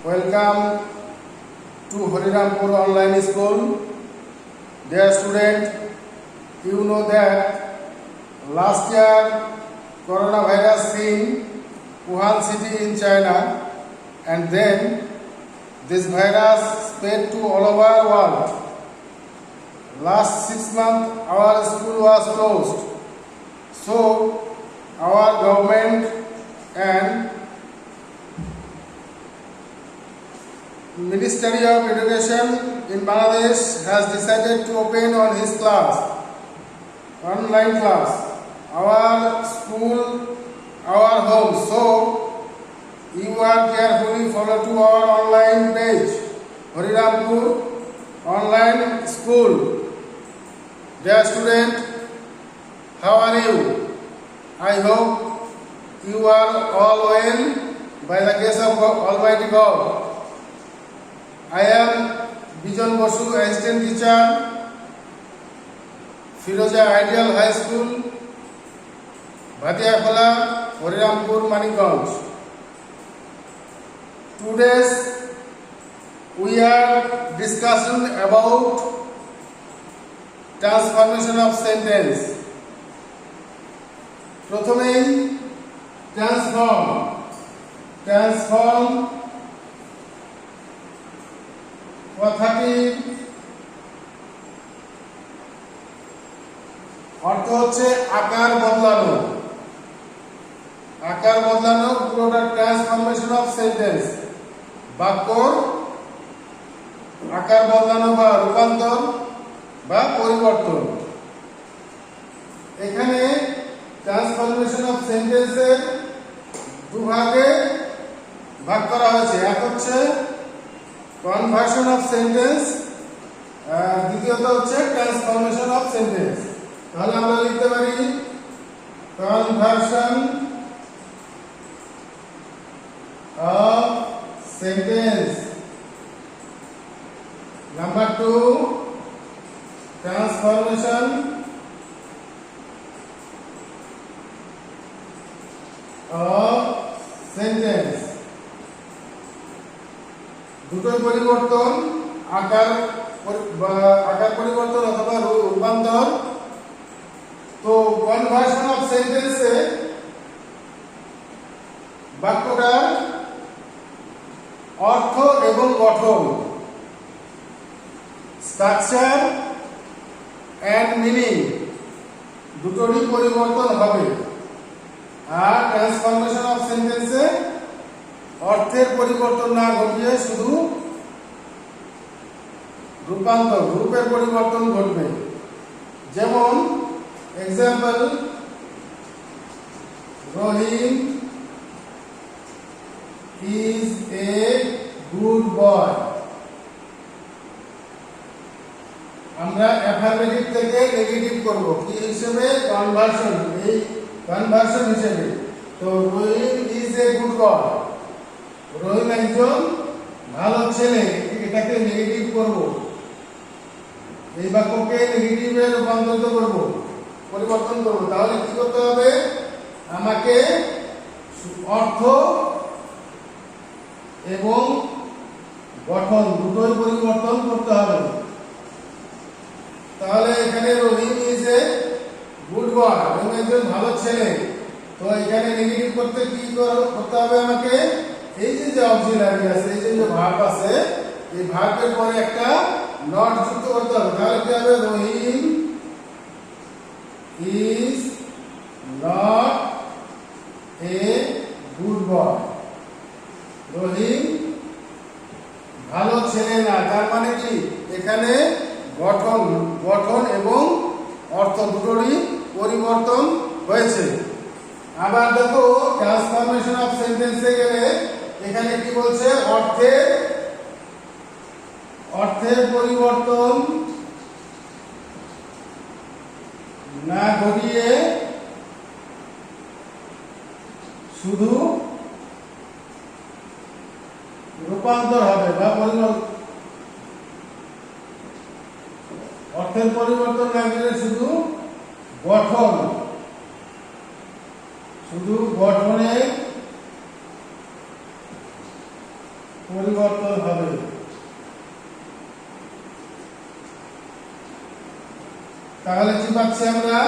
Welcome to Harirampur Online School. Dear student, you know that last year coronavirus in Wuhan city in China, and then this virus spread to all over world. Last 6 months our school was closed. So our government and Ministry of Education in Bangladesh has decided to open on his class, online class, our school, our home. So you are carefully follow to our online page, Harirampur Online School. Dear student, how are you? I hope you are all well by the grace of Almighty God. I am Bijon Bosu, Assistant Teacher, Firoja Ideal High School, Bhatiakhola, Harirampur, Manikganj. Today we are discussing about transformation of sentence. প্রথমেই transform কথাটির অর্থ হচ্ছে আকার বদলানো। আকার বদলানো পুরোটা transformation of sentence, বাক্যর আকার বদলানো বা রূপান্তর বা পরিবর্তন। এখানে ট্রান্সফরমেশন অফ সেন্টেন্সের দুভাগে ভাগ করা হয়েছে। এক হচ্ছে কনভার্সন অফ সেন্টেন্স, দ্বিতীয়ত হচ্ছে ট্রান্সফরমেশন অফ সেন্টেন্স। তাহলে আমরা লিখতে পারি conversion of sentence. Number 2, transformation of sentence. দুটোই পরিবর্তন, আকার পরিবর্তন অথবা রূপান্তর। তো কনভার্সন অফ সেন্টেন্সে বাক্যটার অর্থ এবং গঠন, স্ট্রাকচার এন্ড মিনিং দুটোরই পরিবর্তন হবে। আর ট্রান্সফরমেশন অফ সেন্টেন্সে অর্থের পরিবর্তন না ঘটিয়ে শুধু রূপান্তর, রূপের পরিবর্তন ঘটবে। যেমন example, Rahim is a good বয়। আমরা অ্যাফারমেটিভ থেকে নেগেটিভ করব কি হিসেবে? কনভার্সন, এই কনভার্সন হিসেবে। তো রহিম ইজ এ গুড বয়, রহিম একজন ভালো ছেলে, এটাকে নেগেটিভ করব, এই বাক্যকে নেগেটিভে রূপান্তরিত করব, পরিবর্তন করব। তাহলে কি করতে হবে? আমাকে অর্থ এবং গঠন দুটোই পরিবর্তন করতে হবে। তাহলে এখানে রহিম ইজ এ গুড বয়, রহিম একজন ভালো ছেলে। তো এখানে নেগেটিভ করতে কি করতে হবে? আমাকে এই যে অক্সিলারি আছে, এই যে ভার্ব আছে, এই ভার্বের পরে একটা নট যুক্ত করতে হবে। তাহলে কি হবে? Rahim is not a good boy, Rahim ভালো ছেলে না। তার মানে কি? এখানে গঠন এবং অর্থ দুটোরই পরিবর্তন হয়েছে। আবার দেখো ট্রান্সফরমেশন অফ সেন্টেন্সে গেলে এখানে কি বলছে? অর্থের পরিবর্তন না ঘটিয়ে শুধু রূপান্তর হবে বা অর্থের পরিবর্তন না ঘটিয়ে শুধু গঠনের পরিবর্তন হবে। তাহলে কি পাচ্ছি আমরা?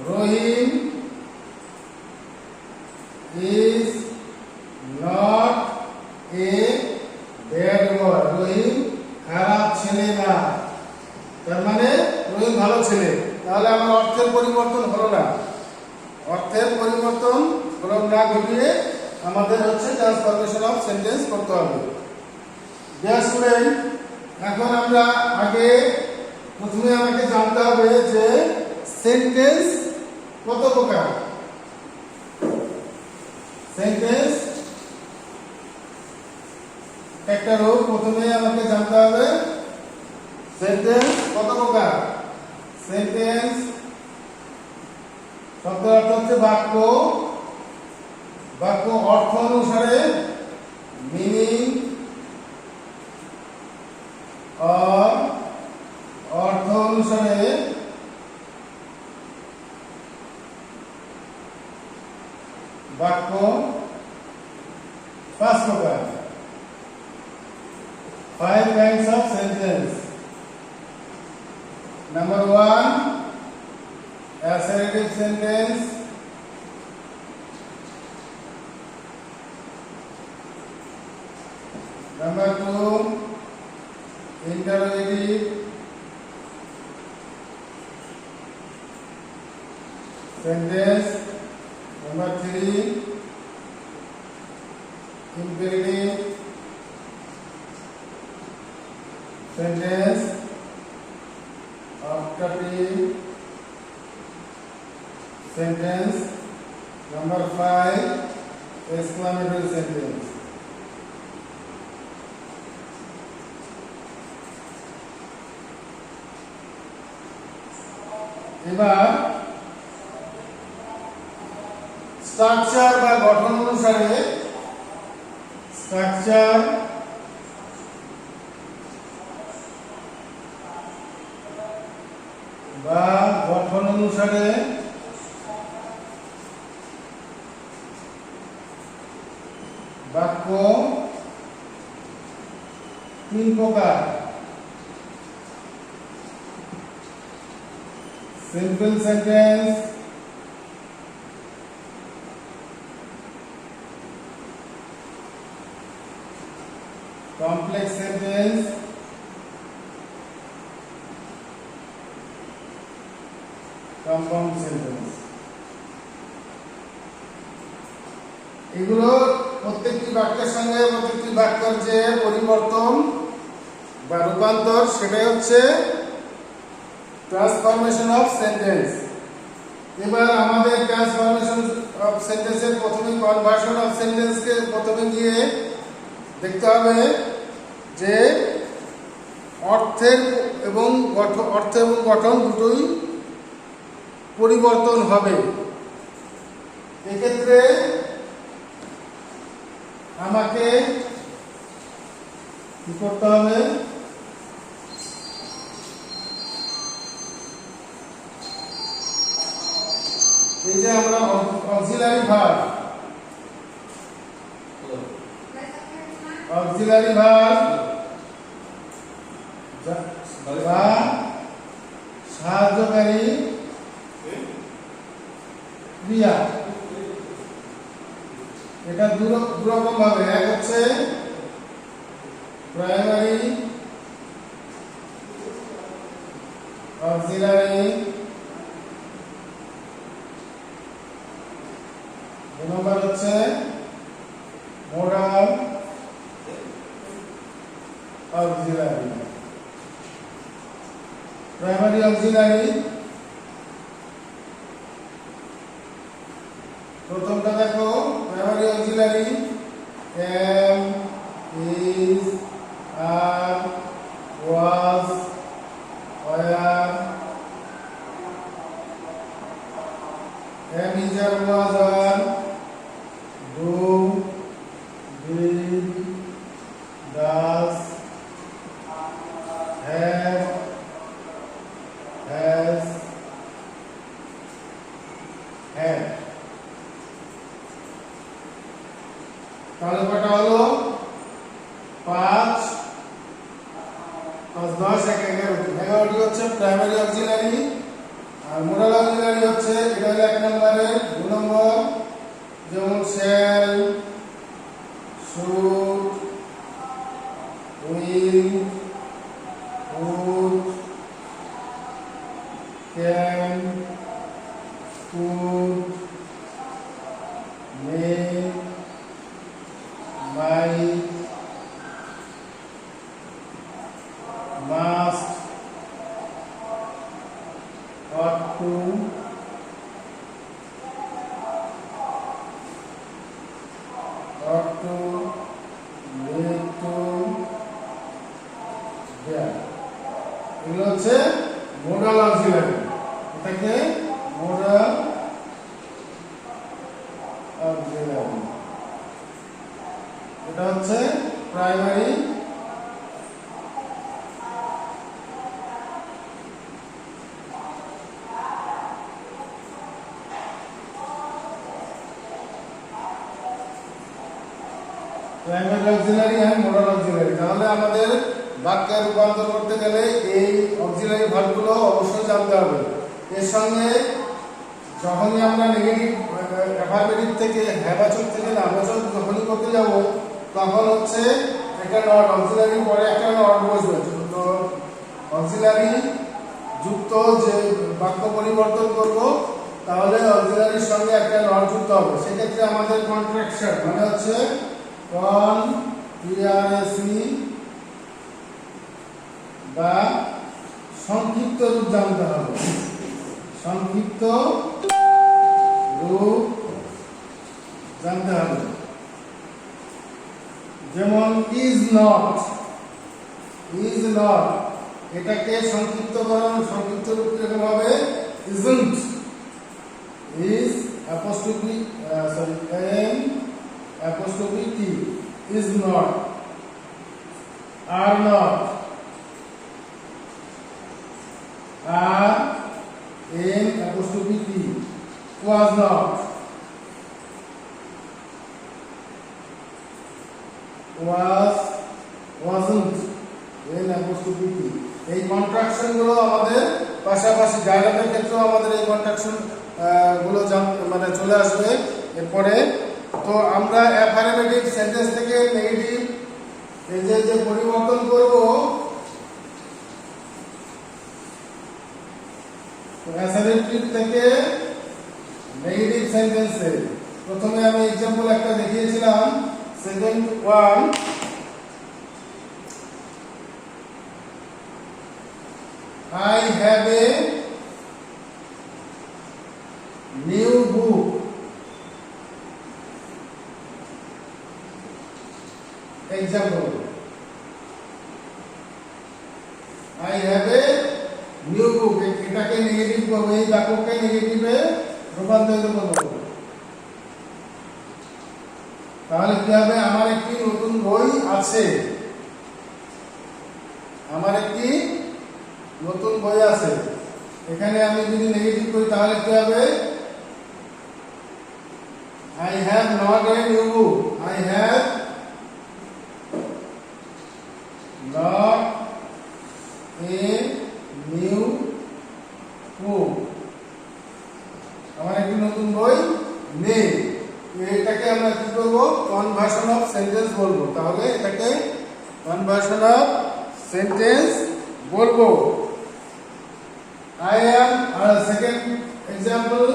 রহিম is not a bad boy. রহিম খারাপ ছেলে না। তার মানে রহিম ভালো ছেলে। তাহলে আমার অর্থের পরিবর্তন হলো না। অর্থের পরিবর্তন হলো না ঘটিয়ে আমাদের হচ্ছে ট্রান্সফরমেশন অফ সেন্টেন্স করতে হবে। ডিয়ার স্টুডেন্ট, এখন আমরা আগে প্রথমে আমাকে জানতে হবে যে সেন্টেন্স কত প্রকার। সেন্টেন্স একটা রূপ প্রথমে আমাকে জানতে হবে সেন্টেন্স কত প্রকার। সেন্টেন্স শব্দের অর্থ হচ্ছে বাক্য। বাক্য অর্থ অনুসারে মিনিং অর্থ অনুসারে বাক্য 5 প্রকার। 5 kinds of sentence. Number 1, assertive sentence. Number 2, interrogative sentence. Number 3, imperative sentence. Optative sentence. Number 5, exclamatory sentence. এবার স্ট্রাকচার বা গঠন অনুসারে স্ট্রাকচার বা গঠন অনুসারে বাক্য 3 প্রকার। Simple sentence, complex sentence, compound sentence. এগুলো প্রত্যেকটি বাক্যের সঙ্গে প্রত্যেকটি বাক্যের যে পরিবর্তন বা রূপান্তর সেটাই হচ্ছে ট্রান্সফরমেশন অফ সেন্টেন্স। এবার আমাদের ট্রান্সফরমেশন অফ সেন্টেন্সের প্রথমে কনভার্সন অফ সেন্টেন্সকে প্রথমে গিয়ে দেখতে হবে যে অর্থ এবং গঠন দুটোই পরিবর্তন হবে। এক্ষেত্রে আমাকে কি করতে হবে? এই যে আমরা অক্সিলারি ভার্ব বা সাহায্যকারী ক্রিয়া, এটা দুরকম ভাবে। এক হচ্ছে প্রাইমারি অক্সিলারি, দুই নম্বর হচ্ছে মোডাল অক্সিলারি। প্রাইমারি অক্সিলারি প্রথমটা দেখো, primary auxiliary am, is, are, was, were, am, is, are, was, are, do, did, does, have, has, had। তাহলে কটা হলো? 5 5 10 11টি। 11টি হচ্ছে প্রাইমারি অক্সিলারি, আর মোডাল অক্সিলারি হচ্ছে এটা হলো 1 নম্বরের। 2 নম্বর যেমন shall, should, will, would, can, could, may, might, must, ought to, need to, dare। এগুলো হচ্ছে মোডাল অক্সিলারি। এটাকে মোডাল অক্সিলারি, এটা হচ্ছে প্রাইমারি প্রাইমারি অক্সিলারি আর মোডাল অক্সিলারি। তাহলে আমাদের বাক্যে রূপান্তর করতে গেলে এই অক্সিলারি ভার্বগুলো অবশ্যই জানতে হবে। এর সঙ্গে যখনই আমরা নেগেটিভ অ্যাফারমেটিভ থেকে হ্যাবাচক থেকে নাবাচক যখনই করতে যাব, তখন হচ্ছে একটা নট অক্সিলারির পরে একটা নট বসবে। তো অক্সিলারি যুক্ত যে বাক্য পরিবর্তন করব, তাহলে অক্সিলারির সঙ্গে একটা নট যুক্ত হবে। সেক্ষেত্রে আমাদের কন্ট্রাকশন মানে হচ্ছে বা সংক্ষিপ্ত রূপ জানতে হবে। সংক্ষিপ্ত রূপ জানতে হবে। যেমন ইজ নট, এটাকে সংক্ষিপ্ত রূপ কিরকম হবে? Isn't, is apostrophe M apostrophe T, is not, are not, are M apostrophe T, was not, wasn't, N apostrophe T. এই কন্ট্রাকশন গুলো আমাদের পাশাপাশি ডায়ালগের ক্ষেত্রেও আমাদের এই কন্ট্রাকশন গুলো মানে চলে আসবে এরপরে। তো আমরা অ্যাফারমেটিভ সেন্টেন্স থেকে নেগেটিভ এই যে পরিবর্তন করব, অ্যাসার্টিভ থেকে নেগেটিভ সেন্টেন্সে প্রথমে আমি एग्जांपल একটা দেখিয়েছিলাম। Second one, I have a new book. Example, I have a new book। এটাকে নেগেটিভ করব, এই বাক্যকে নেগেটিভে রূপান্তরিত করব। তাহলে কি হবে? আমার একটি নতুন বই আছে। আমার একটি নতুন বই আছে। এখানে আমি যদি নেগেটিভ করি তাহলে কি হবে? I have not a new book. I have not a new book. আমার একটি নতুন বই নেই। এটাকে আমরা কি করব? কনভার্সন অফ সেন্টেন্স বলবো। তাহলে এটাকে কনভার্সন অফ সেন্টেন্স বলবো। I am, second example,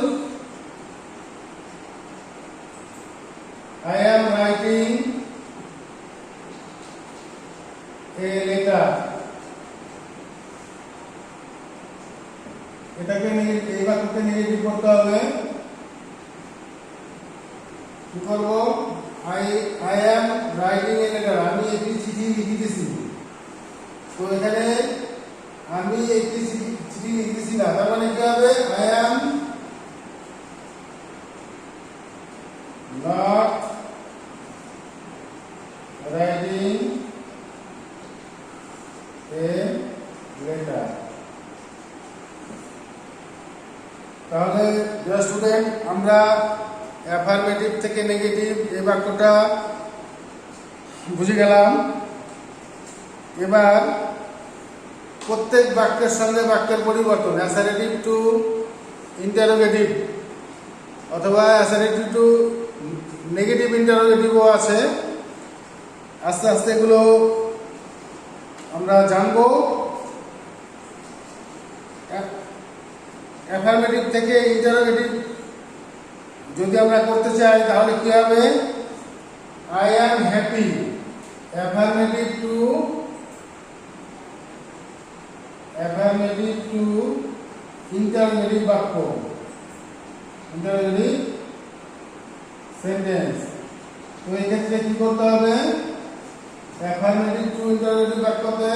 I am writing a letter. এটাকে এই বাক্যকে নেগেটিভ করতে হবে। কি করব? I am writing a letter. আমি একটি চিঠি লিখতেছি। তো এখানে আমি একটি চিঠি লিখতেছি না, তার মানে কি হবে? I am not writing a letter। তাহলে ডিয়ার স্টুডেন্ট, আমরা অ্যাফারমেটিভ থেকে নেগেটিভ এই বাক্যটা বুঝে গেলাম। এবার প্রত্যেক বাক্যের সঙ্গে বাক্যের পরিবর্তন, অ্যাসারেটিভ টু ইন্টারোগেটিভ অথবা অ্যাসারেটিভ টু নেগেটিভ ইন্টারোগেটিভও আছে। আস্তে আস্তে এগুলো আমরা জানবো। অ্যাফার্মেটিভ থেকে ইন্টারোগেটিভ যদি আমরা করতে চাই তাহলে কি হবে? I am happy, affirmative to interrogative বাক্য, ইন্টারোগেটিভ সেন্টেন্স। তো এই ক্ষেত্রে কি করতে হবে? অ্যাফার্মেটিভ টু ইন্টারোগেটিভ বাক্যতে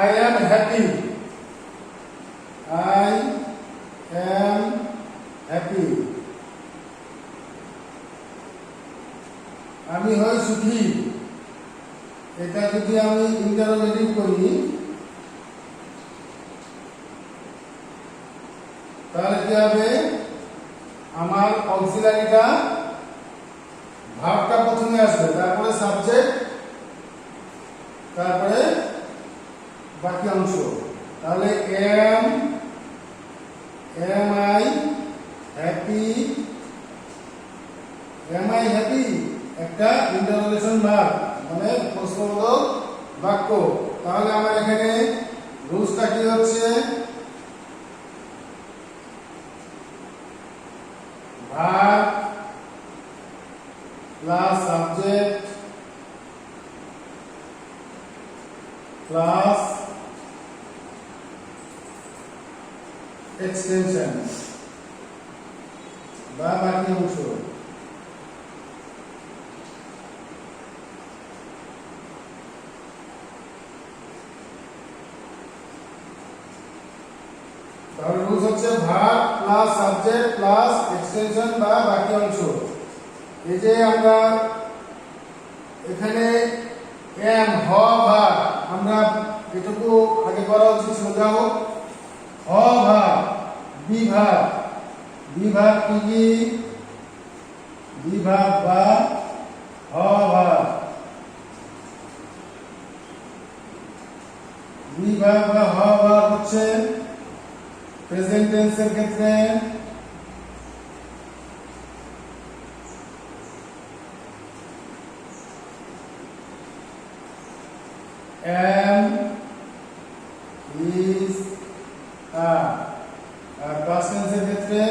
I am happy, I am happy, আমি হই সুখী। এটা যদি আমি ইন্টারোগেটিভ করি তাহলে কি হবে? আমার অক্সিলারিটা ভার্বটা প্রথমে আসবে, তারপরে সাবজেক্ট, তারপরে বাকি অংশ। তাহলে am I happy, একটা ইন্টারোগেশন ভার্ব মানে প্রশ্নবোধক বাক্য। তাহলে আমার এখানে রুলসটা কি হচ্ছে? Verb plus subject plus extension বা বাকি অংশ। তাহলে রুলস হচ্ছে verb plus subject plus extension বা বাকি অংশ। এই যে আমরা এখানে এম হ ভার্ব, আমরা এটুকু আগে করা উচিত বোঝাবো। হ ভার্ব, বি ভার্ব, কি বি ভার্ব বা হ ভার্ব। বি ভার্ব বা হ ভার্ব হচ্ছে প্রেজেন্ট টেন্সের ক্ষেত্রে am, is, are, R past tense এর ক্ষেত্রে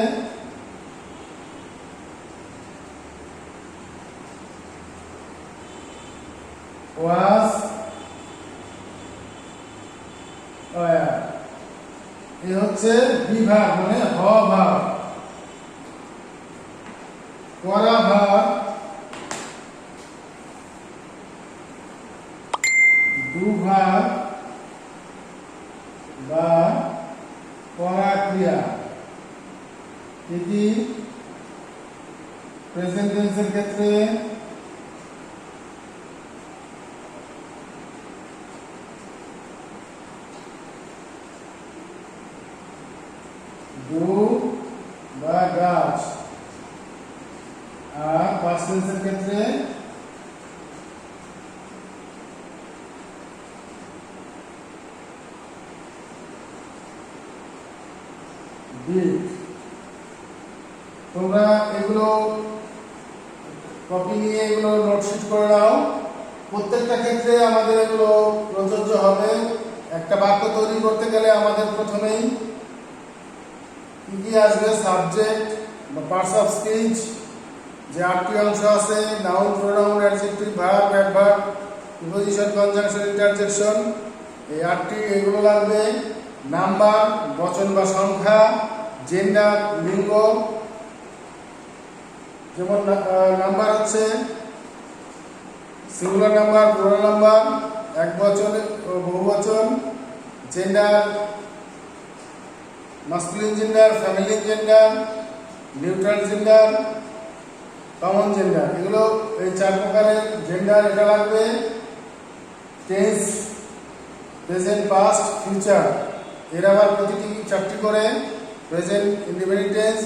was, were। এই হচ্ছে বিভাগ মানে হ ভাগ। করা ভাগ, দুভাগ বা করা ক্রিয়া। এটি প্রেজেন্ট টেন্সের ক্ষেত্রে ডু বা ডাচ, আর পাস্ট টেন্সের ক্ষেত্রে ডিড। তোমরা এগুলো কপি নিয়ে এগুলো নোটশিট করে নাও। প্রত্যেকটা ক্ষেত্রে আমাদের এগুলো প্রযোজ্য হবে। একটা বাক্য তৈরি করতে গেলে আমাদের প্রথমেই কি আসবে? সাবজেক্ট বা পার্টস অফ স্পিচ, যে 8টি অংশ আছে, noun, pronoun, adjective, verb, adverb, preposition, conjunction, interjection, এই 8টি এগুলো লাগবে। নাম্বার, বচন বা সংখ্যা, জেন্ডার, লিঙ্গ। যেমন নাম্বার হচ্ছে সিঙ্গুলার নাম্বার, প্লুরাল নাম্বার, একবচন ও বহুবচন। Gender, masculine gender, feminine gender, neutral gender, common gender. এগুলো এই 4 প্রকারের জেন্ডার এটা লাগবে। টেন্স, প্রেজেন্ট, পাস্ট, ফিউচার, এর আবার প্রতিটি 4টি করে। Present indefinite tense,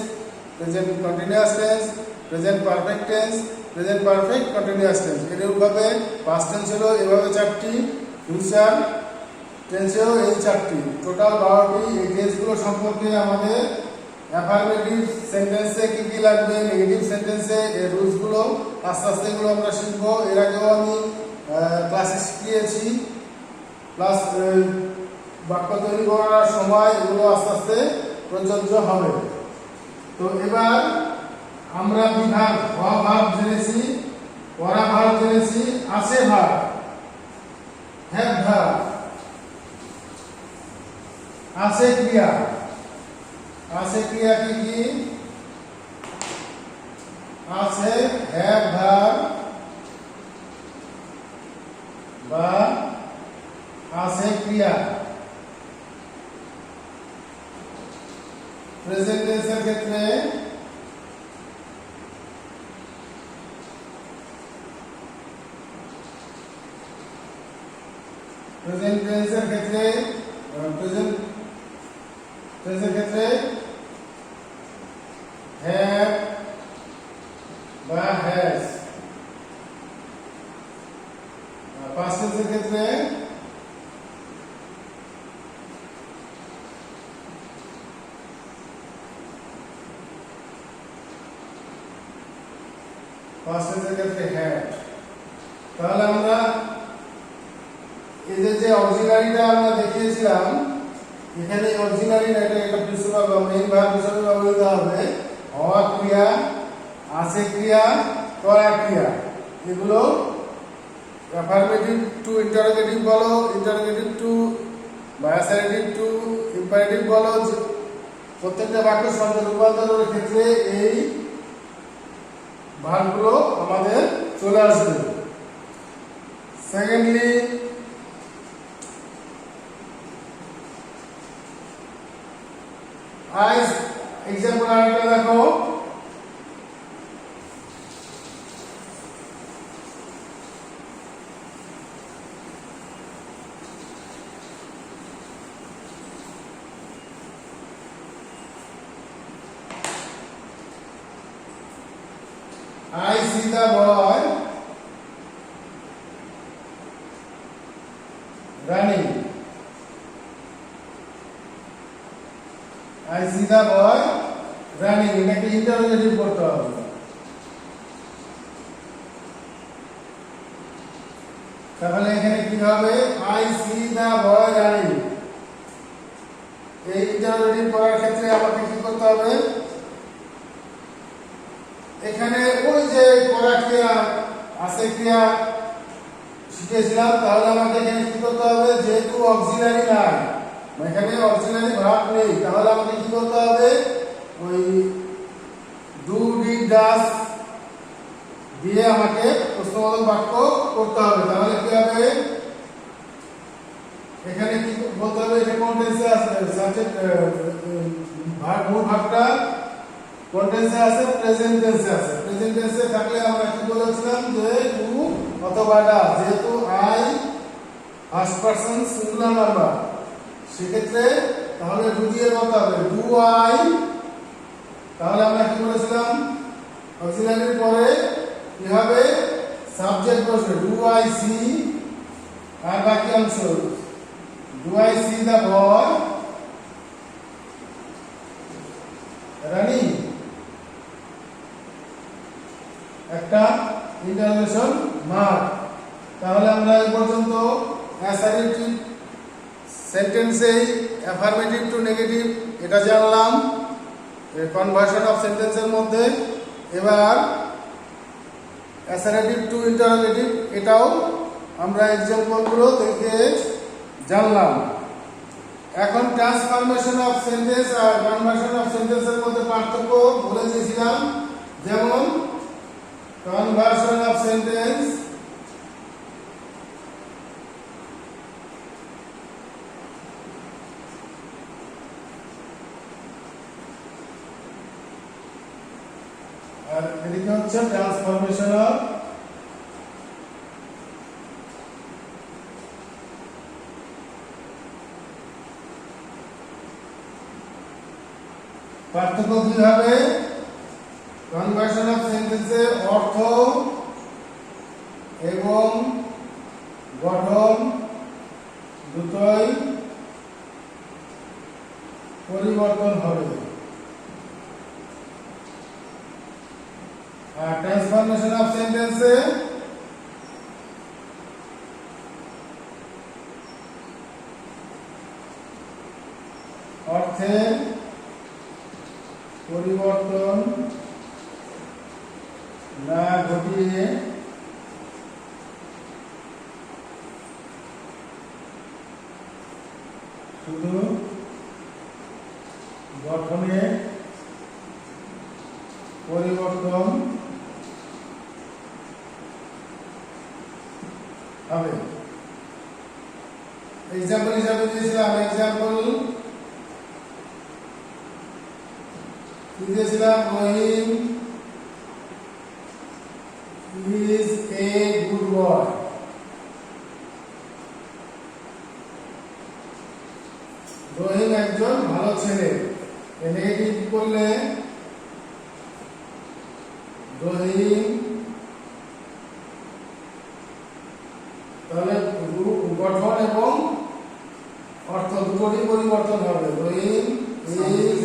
present continuous tense, present perfect tense, present perfect continuous tense. এরকমভাবে পাস্ট টেন্স হলো এভাবে 4টি, ফিউচার টেন্সেও এই 4টি, টোটাল 12টি। এই টেন্সগুলো সম্পর্কে আমাদের অ্যাফারমেটিভ সেন্টেন্সে কি কি লাগবে, নেগেটিভ সেন্টেন্সে এই রুলসগুলো আস্তে আস্তে এগুলো আমরা শিখবো। এর আগেও আমি ক্লাসে শিখিয়েছি, প্লাস বাক্য তৈরি করার সময় এগুলো আস্তে আস্তে প্রযোজ্য হবে। তো এবার আমরা বিভাগ ভাব জেনেছি, পরা ভাব জেনেছি, আছে ভাব, হ্যাভ ভাব, আছে ক্রিয়া। আছে ক্রিয়া কি কি? আছে হ্যাভ ভাব বা আছে ক্রিয়া। প্রেজেন্ট টেন্সের ক্ষেত্রে প্রেজেন্ট টেন্সের ক্ষেত্রে হ্যাভ বা হ্যাজ। পাস্ট টেন্সের ক্ষেত্রে হ্যাড। তাহলে আমরা এই যে অক্সিলারিটা আমরা দেখিয়েছিলাম, এখানে অক্সিলারি না, এটা একটা প্রিন্সিপাল বা মেইন ভার্ব হিসেবে ব্যবহৃত হবে। হওয়া ক্রিয়া, আছে ক্রিয়া, করা ক্রিয়া, এগুলো অ্যাফারমেটিভ টু ইন্টারোগেটিভ বলো, ইন্টারোগেটিভ টু বা অ্যাসারেটিভ টু ইম্পারেটিভ বলো, প্রত্যেকটা বাক্য শব্দ রূপান্তরের ক্ষেত্রে এই ভার্বগুলো আমাদের চলে আসবে। সেকেন্ডলি, আইস এক্সাম্পল আরেকটা দেখো। I see the boy running. I see the boy running. এটাকে ইন্টারোগেটিভ করতে হবে। তাহলে এখানে কি হবে? I see the boy running। এই ইন্টারোগেটিভ করার ক্ষেত্রে আমাকে কি করতে হবে? এখানে ওই যে করা ক্রিয়া, আছে ক্রিয়া শিখেছিলাম, তাহলে আমাকে এখানে কি করতে হবে? যেহেতু অক্সিলারি নাই, এখানে অক্সিলারি ভার্ব নেই, তাহলে আমাকে কি করতে হবে? ওই ডু, ডিড, ডাজ দিয়ে আমাকে প্রশ্নবোধক বাক্য করতে হবে। তাহলে কি হবে? এখানে কি বলতে হবে? এটা কোন টেন্সে আছে? সাবজেক্ট ভার্ব, মূল ভার্বটা কোন টেন্সে আছে? প্রেজেন্ট টেন্সে আছে। প্রেজেন্ট টেন্সে থাকলে আমরা কি বলেছিলাম? যে ডু অথবা ডাজ। যেহেতু I first person singular number, সেক্ষেত্রে তাহলে ডু দিয়ে বলতে হবে ডু আই। তাহলে আমরা কি বলেছিলাম? অক্সিলারির পরে কি হবে? সাবজেক্ট বসবে, ডু আই সি, আর বাকি অংশ do I C the boy running, একটা ইন্টারজেকশন মার্ক। তাহলে আমরা এই পর্যন্ত অ্যাসারেটিভ সেন্টেন্সে অ্যাফারমেটিভ টু নেগেটিভ এটা জানলাম, কনভার্সন অফ সেন্টেন্সের মধ্যে। এবার অ্যাসারেটিভ টু ইন্টারোগেটিভ এটাও আমরা এক্সাম্পলগুলো দেখে জানলাম। এখন ট্রান্সফরমেশন অফ সেন্টেন্স আর কনভার্সন অফ সেন্টেন্সের মধ্যে পার্থক্য বলে দিয়েছিলাম। যেমন conversion of sentence আর এদিকে হচ্ছে ট্রান্সফরমেশন অফ পার্থক্য কি হবে? আর ট্রান্সফরমেশন অফ সেন্টেন্সে অর্থের পরিবর্তন না ঘটিয়ে শুধু গঠনে পরিবর্তন হবে। এক্সাম্পল হিসাবে দিয়েছিলাম, রহিম ইজ এ গুড বয়। রহিম একজন ভালো ছেলে। নেগেটিভ করলে রহিম, তাহলে গঠন এবং অর্থ দুটোরই পরিবর্তন হবে। Rahim is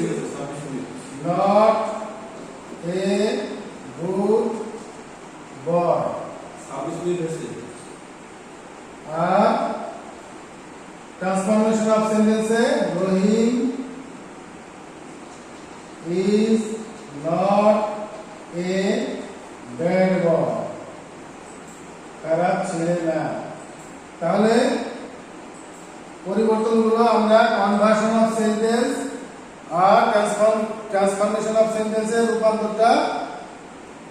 not a good boy. আর ট্রান্সফরমেশন অফ সেন্টেন্সে Rahim is not a bad boy, খারাপ ছেলে না। তাহলে পরিবর্তনগুলো আমরা কনভার্সন অফ সেন্টেন্স আর ট্রান্সফরমেশন অফ সেন্টেন্সের রূপান্তরটা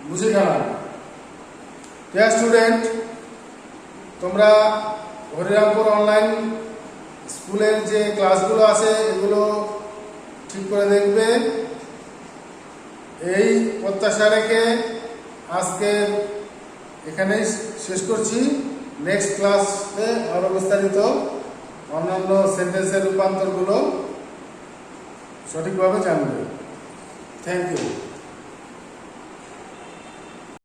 বুঝে গেলাম। ডিয়ার স্টুডেন্ট, তোমরা হরিরামপুর অনলাইন স্কুলের যে ক্লাসগুলো আছে এগুলো ঠিক করে দেখবে, এই প্রত্যাশা রেখে আজকে এখানেই শেষ করছি। নেক্সট ক্লাসে আরো বিস্তারিত অন্যান্য সেন্টেন্সের রূপান্তরগুলো সঠিকভাবে জানবে। Thank you.